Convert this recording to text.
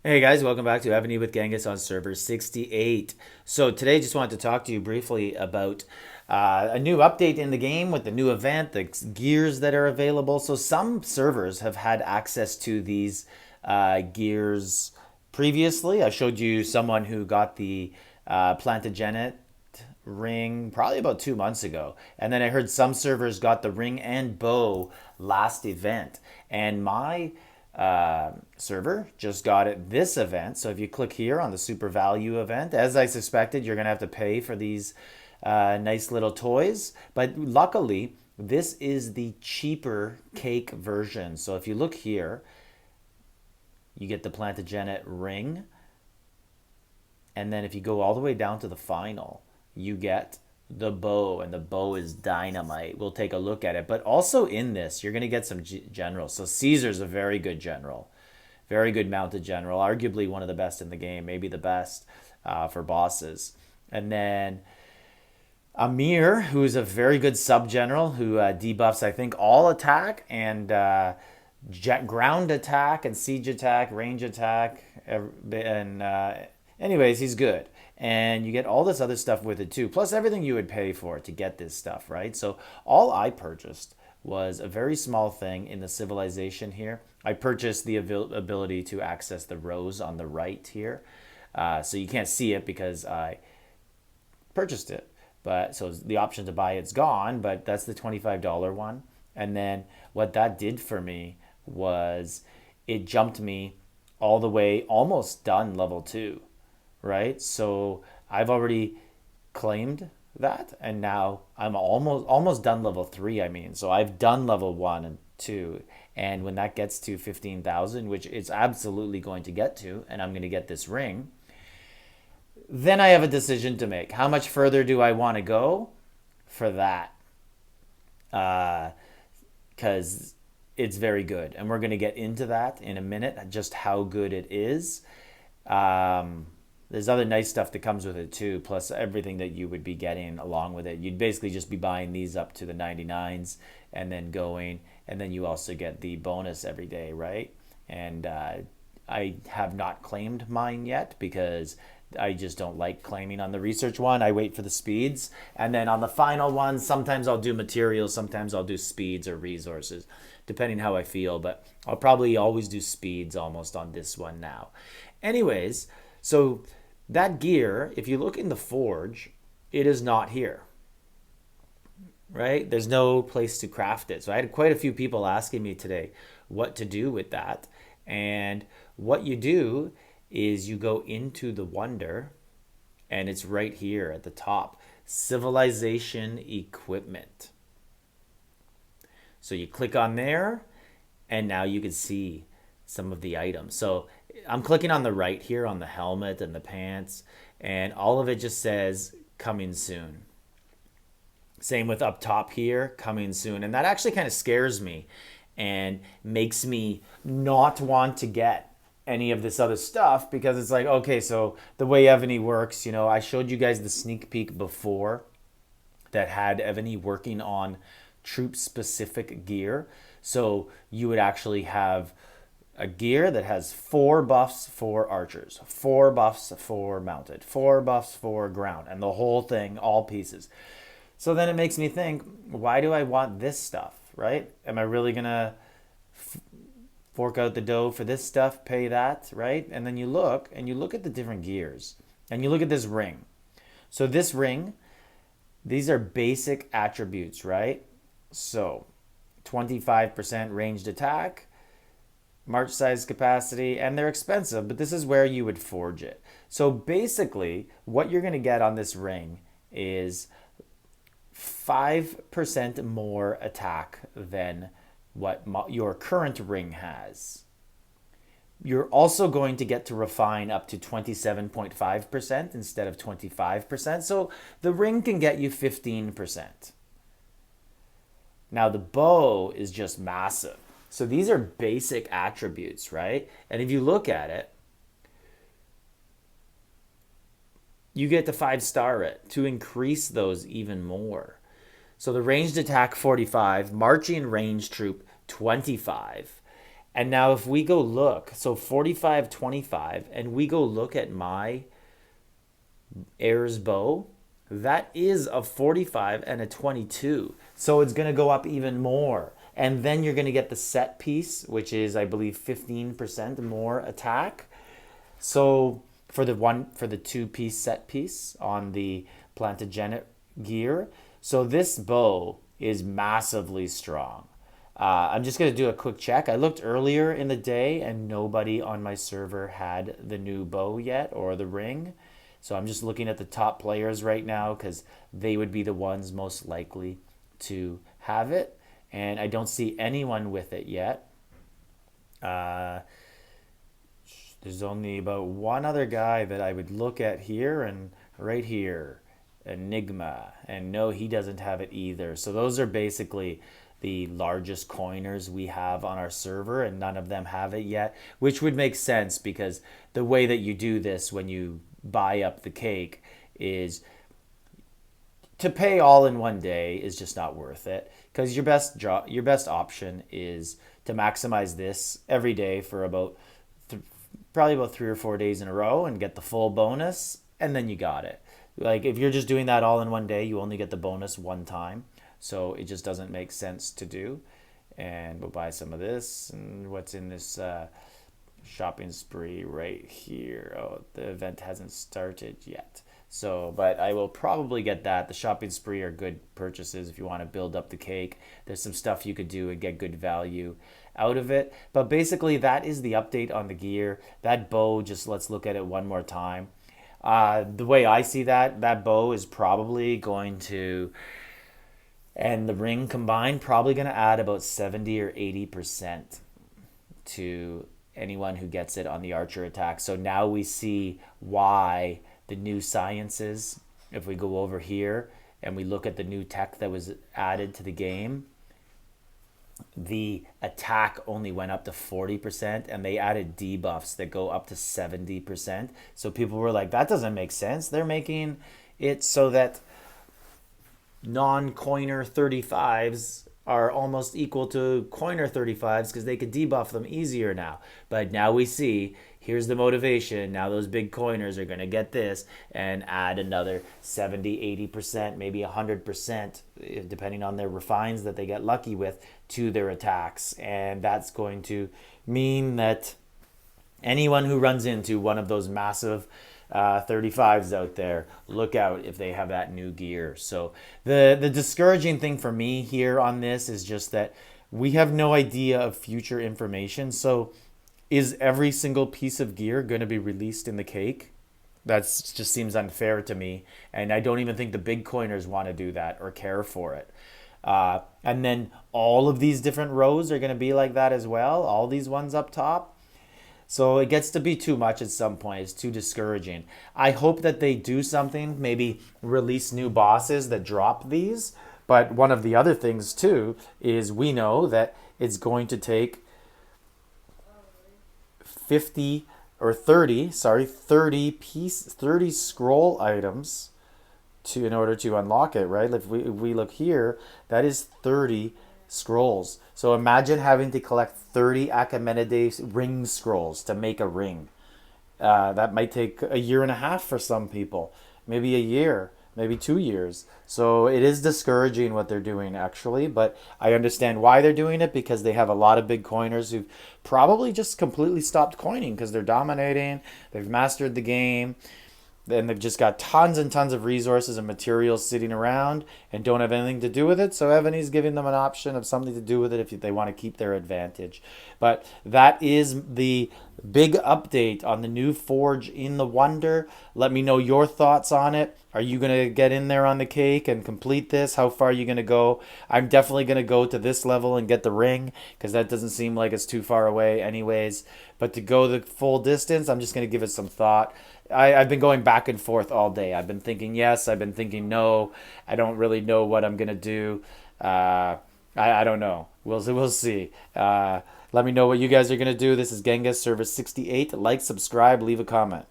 Hey guys, welcome back to Evony with Genghis on server 68. So today just wanted to talk to you briefly about a new update in the game with the new event, the gears that are available. So some servers have had access to these gears previously. I showed you someone who got the Plantagenet ring probably about 2 months ago. And then I heard some servers got the ring and bow last event. And my server just got it this event. So if you click here on the super value event, as I suspected, you're going to have to pay for these nice little toys. But luckily, this is the cheaper cake version. So if you look here, you get the Plantagenet ring. And then if you go all the way down to the final, you get the bow, and the bow is dynamite. We'll take a look at it. But also in this, you're going to get some generals. So Caesar's a very good general, very good mounted general, arguably one of the best in the game, maybe the best for bosses. And then Amir, who's a very good sub general who debuffs, I think, all attack and ground attack and siege attack, range attack, and anyways, he's good. And you get all this other stuff with it too, plus everything you would pay for to get this stuff, right? So all I purchased was a very small thing in the civilization here. I purchased the ability to access the rows on the right here. So you can't see it because I purchased it. But so the option to buy it's gone, but that's the $25 one. And then what that did for me was it jumped me all the way, almost done level 2, right? So I've already claimed that, and now I'm almost done level 3. I mean, so I've done level 1 and 2, and when that gets to 15,000, which it's absolutely going to get to, and I'm going to get this ring, then I have a decision to make. How much further do I want to go for that? Because it's very good, and we're going to get into that in a minute, just how good it is. There's other nice stuff that comes with it too, plus everything that you would be getting along with it. You'd basically just be buying these up to the 99s and then going, and then you also get the bonus every day, right? And I have not claimed mine yet because I just don't like claiming on the research one. I wait for the speeds. And then on the final one, sometimes I'll do materials, sometimes I'll do speeds or resources, depending how I feel. But I'll probably always do speeds almost on this one now. Anyways, so that gear, if you look in the forge, it is not here, right? There's no place to craft it. So I had quite a few people asking me today what to do with that. And what you do is you go into the wonder, and it's right here at the top, civilization equipment. So you click on there, and now you can see some of the items. So I'm clicking on the right here on the helmet and the pants, and all of it just says coming soon. Same with up top here, coming soon. And that actually kind of scares me and makes me not want to get any of this other stuff, because it's like, okay, so the way Evony works, I showed you guys the sneak peek before that had Evony working on troop specific gear. So you would actually have a gear that has 4 buffs for archers, 4 buffs for mounted, 4 buffs for ground, and the whole thing, all pieces. So then it makes me think, why do I want this stuff, right? Am I really gonna fork out the dough for this stuff, pay that, right? And then you look at the different gears, and you look at this ring. So this ring, these are basic attributes, right? So 25% ranged attack, march size capacity, and they're expensive, but this is where you would forge it. So basically, what you're going to get on this ring is 5% more attack than what your current ring has. You're also going to get to refine up to 27.5% instead of 25%. So the ring can get you 15%. Now the bow is just massive. So these are basic attributes, right? And if you look at it, you get to 5-star it to increase those even more. So the ranged attack 45, marching range troop 25, And now if we go look, so 45.25, and we go look at my Ayers bow, that is a 45 and a 22. So it's going to go up even more. And then you're going to get the set piece, which is, I believe, 15% more attack. So for the two-piece set piece on the Plantagenet gear. So this bow is massively strong. I'm just going to do a quick check. I looked earlier in the day and nobody on my server had the new bow yet or the ring. So I'm just looking at the top players right now because they would be the ones most likely to have it. And I don't see anyone with it yet. There's only about one other guy that I would look at here and right here, Enigma. And no, he doesn't have it either. So those are basically the largest coiners we have on our server, and none of them have it yet, which would make sense because the way that you do this when you buy up the cake is to pay all in one day is just not worth it, because your best option is to maximize this every day for probably about 3 or 4 days in a row and get the full bonus, and then you got it. Like if you're just doing that all in one day, you only get the bonus one time, so it just doesn't make sense to do. And we'll buy some of this. And what's in this shopping spree right here? Oh, the event hasn't started yet. So, but I will probably get that. The shopping spree are good purchases if you want to build up the cake. There's some stuff you could do and get good value out of it. But basically, that is the update on the gear. That bow, just let's look at it one more time. The way I see that bow is probably going to, and the ring combined, probably going to add about 70 or 80% to anyone who gets it on the archer attack. So now we see why the new sciences, if we go over here and we look at the new tech that was added to the game, the attack only went up to 40% and they added debuffs that go up to 70%. So people were like, that doesn't make sense. They're making it so that non-coiner 35s are almost equal to coiner 35s because they could debuff them easier now. But now we see, here's the motivation. Now those big coiners are going to get this and add another 70, 80%, maybe 100%, depending on their refines that they get lucky with, to their attacks. And that's going to mean that anyone who runs into one of those massive 35s out there, look out if they have that new gear. So the discouraging thing for me here on this is just that we have no idea of future information. So is every single piece of gear going to be released in the cake? That just seems unfair to me, and I don't even think the big coiners want to do that or care for it. And then all of these different rows are going to be like that as well, all these ones up top. So it gets to be too much at some point. It's too discouraging. I hope that they do something, maybe release new bosses that drop these. But one of the other things too is we know that it's going to take 30 scroll items in order to unlock it, right? If we look here, that is 30 scrolls. So imagine having to collect 30 Achemenides ring scrolls to make a ring. That might take a year and a half for some people, maybe a year, maybe 2 years. So it is discouraging what they're doing actually, but I understand why they're doing it, because they have a lot of big coiners who've probably just completely stopped coining because they're dominating, they've mastered the game, and they've just got tons and tons of resources and materials sitting around and don't have anything to do with it. So Evony's giving them an option of something to do with it if they want to keep their advantage. But that is the big update on the new Forge in the Wonder. Let me know your thoughts on it. Are you going to get in there on the cake and complete this? How far are you going to go? I'm definitely going to go to this level and get the ring, because that doesn't seem like it's too far away anyways. But to go the full distance, I'm just going to give it some thought. I've been going back and forth all day. I've been thinking yes, I've been thinking no. I don't really know what I'm going to do. I don't know. We'll see. Let me know what you guys are going to do. This is Genghis, Service 68. Like, subscribe, leave a comment.